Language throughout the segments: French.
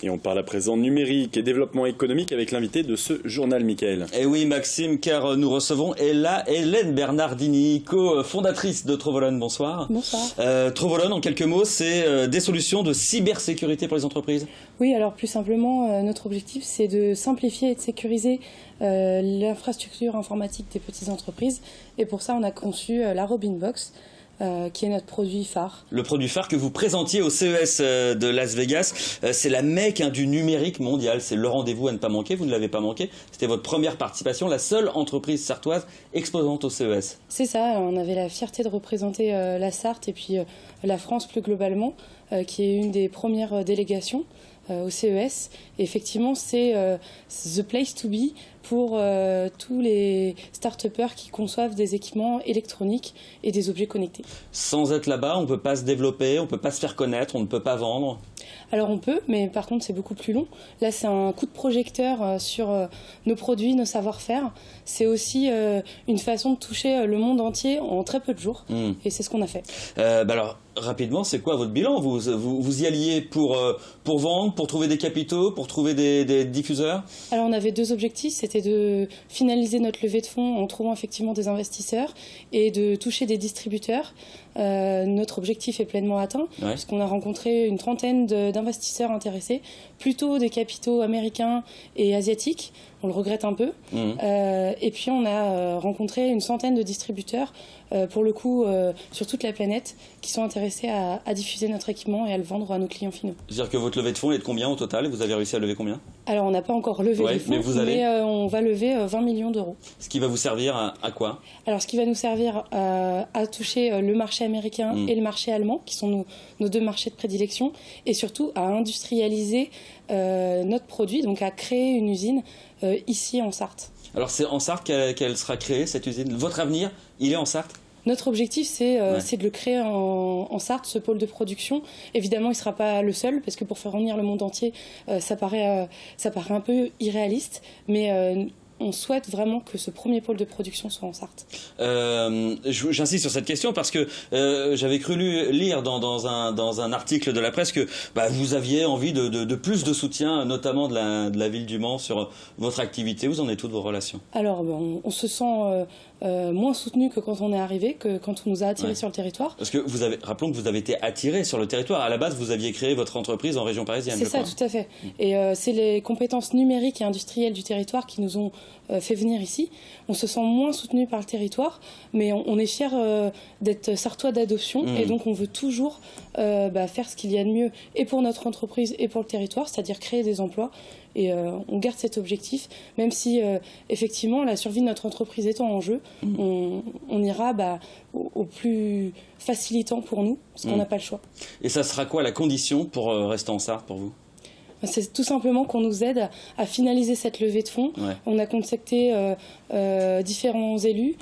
Et on parle à présent numérique et développement économique avec l'invité de ce journal, Michael. Et oui, Maxime, car nous recevons Hélène Bernardini, co-fondatrice de Trovolone. Bonsoir. Bonsoir. Trovolone, en quelques mots, c'est des solutions de cybersécurité pour les entreprises. Oui, alors plus simplement, notre objectif, c'est de simplifier et de sécuriser l'infrastructure informatique des petites entreprises. Et pour ça, on a conçu la Robin Box, qui est notre produit phare. Le produit phare que vous présentiez au CES de Las Vegas, c'est la mecque du numérique mondial. C'est le rendez-vous à ne pas manquer, vous ne l'avez pas manqué. C'était votre première participation, la seule entreprise sartoise exposante au CES. C'est ça, on avait la fierté de représenter la Sarthe et puis la France plus globalement, qui est une des premières délégations au CES. Et effectivement, c'est the place to be pour tous les start-upers qui conçoivent des équipements électroniques et des objets connectés. Sans être là-bas, on ne peut pas se développer, on ne peut pas se faire connaître, on ne peut pas vendre. Alors on peut, mais par contre c'est beaucoup plus long. Là c'est un coup de projecteur sur nos produits, nos savoir-faire. C'est aussi une façon de toucher le monde entier en très peu de jours. Et c'est ce qu'on a fait. Alors rapidement, c'est quoi votre bilan? Vous y alliez pour vendre, pour trouver des capitaux, pour trouver des diffuseurs? Alors on avait deux objectifs, c'était de finaliser notre levée de fonds en trouvant effectivement des investisseurs et de toucher des distributeurs. Notre objectif est pleinement atteint, puisqu'on a rencontré une trentaine d'investisseurs intéressés, plutôt des capitaux américains et asiatiques. On le regrette un peu. Et puis on a rencontré une centaine de distributeurs, pour le coup sur toute la planète, qui sont intéressés à diffuser notre équipement et à le vendre à nos clients finaux. C'est-à-dire que votre levée de fonds est de combien au total? Vous avez réussi à lever combien? Alors on n'a pas encore levé les fonds, mais on va lever 20 millions d'euros. Ce qui va vous servir à quoi? Alors ce qui va nous servir à toucher le marché américain et le marché allemand, qui sont nos deux marchés de prédilection, et surtout à industrialiser notre produit, donc à créer une usine ici en Sarthe. Alors c'est en Sarthe qu'elle sera créée, cette usine. Votre avenir, il est en Sarthe? Notre objectif, c'est de le créer en Sarthe, ce pôle de production. Évidemment, il ne sera pas le seul, parce que pour faire revenir le monde entier, ça paraît un peu irréaliste, mais on souhaite vraiment que ce premier pôle de production soit en Sarthe. J'insiste sur cette question parce que j'avais cru lire dans un article de la presse que vous aviez envie de plus de soutien, notamment de la ville du Mans, sur votre activité. Vous en êtes où de vos relations? Alors, on se sent moins soutenu que quand on est arrivé, que quand on nous a attirés sur le territoire. Parce que rappelons que vous avez été attiré sur le territoire. À la base, vous aviez créé votre entreprise en région parisienne. C'est ça, tout à fait. Et c'est les compétences numériques et industrielles du territoire qui nous ont fait venir ici. On se sent moins soutenu par le territoire, mais on est fiers d'être sartois d'adoption, et donc on veut toujours faire ce qu'il y a de mieux, et pour notre entreprise et pour le territoire, c'est-à-dire créer des emplois. Et on garde cet objectif, même si effectivement la survie de notre entreprise étant en jeu, on ira au plus facilitant pour nous, parce qu'on n'a pas le choix. Et ça sera quoi la condition pour rester en Sarthe pour vous? C'est tout simplement qu'on nous aide à finaliser cette levée de fonds. On a contacté différents élus,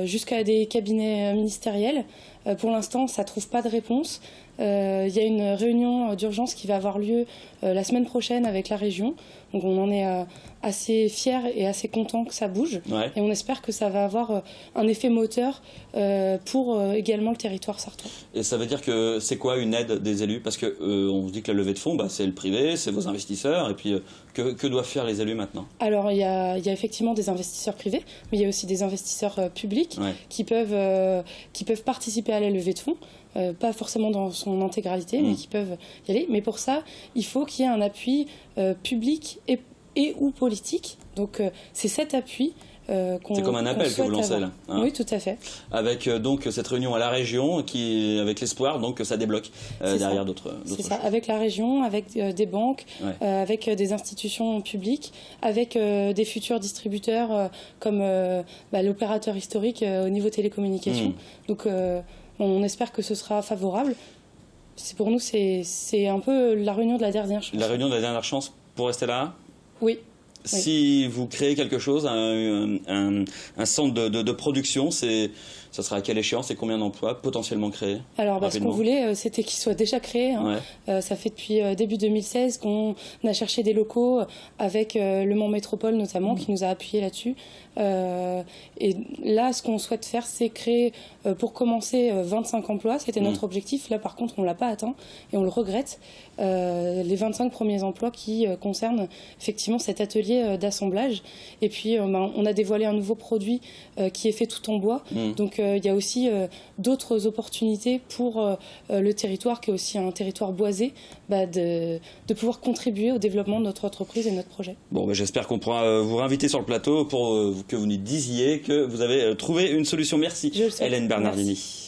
jusqu'à des cabinets ministériels. Pour l'instant, ça ne trouve pas de réponse. Il y a une réunion d'urgence qui va avoir lieu la semaine prochaine avec la région. Donc on en est assez fiers et assez contents que ça bouge. Et on espère que ça va avoir un effet moteur pour également le territoire sartois. Et ça veut dire que c'est quoi une aide des élus? Parce que on se dit que la levée de fonds, c'est le privé, c'est vos investisseurs. Et puis que doivent faire les élus maintenant? Alors il y a effectivement des investisseurs privés, mais il y a aussi des investisseurs publics qui peuvent participer à la levée de fonds. Pas forcément dans son intégralité, mais qui peuvent y aller. Mais pour ça, il faut qu'il y ait un appui public et ou politique. Donc c'est cet appui c'est comme un appel que vous lancez là. Oui, tout à fait. Avec donc cette réunion à la région, avec l'espoir donc que ça débloque derrière d'autres. C'est ça, avec la région, avec des banques, avec des institutions publiques, avec des futurs distributeurs comme l'opérateur historique au niveau télécommunications. Donc on espère que ce sera favorable. Pour nous, c'est un peu la réunion de la dernière chance. La réunion de la dernière chance pour rester là? Oui. Si vous créez quelque chose, un centre de production, ça sera à quelle échéance et combien d'emplois potentiellement créés? Alors, ce qu'on voulait, c'était qu'il soit déjà créé. Hein. Ouais. Ça fait depuis début 2016 qu'on a cherché des locaux avec Le Mans Métropole notamment, qui nous a appuyé là-dessus. Et là, ce qu'on souhaite faire, c'est créer, pour commencer, 25 emplois. C'était notre objectif. Là, par contre, on ne l'a pas atteint et on le regrette. Les 25 premiers emplois qui concernent effectivement cet atelier d'assemblage. Et puis, on a dévoilé un nouveau produit qui est fait tout en bois. Donc, il y a aussi d'autres opportunités pour le territoire, qui est aussi un territoire boisé, de pouvoir contribuer au développement de notre entreprise et de notre projet. Bon, j'espère qu'on pourra vous réinviter sur le plateau pour que vous nous disiez que vous avez trouvé une solution. Merci, Hélène Bernardini. Merci.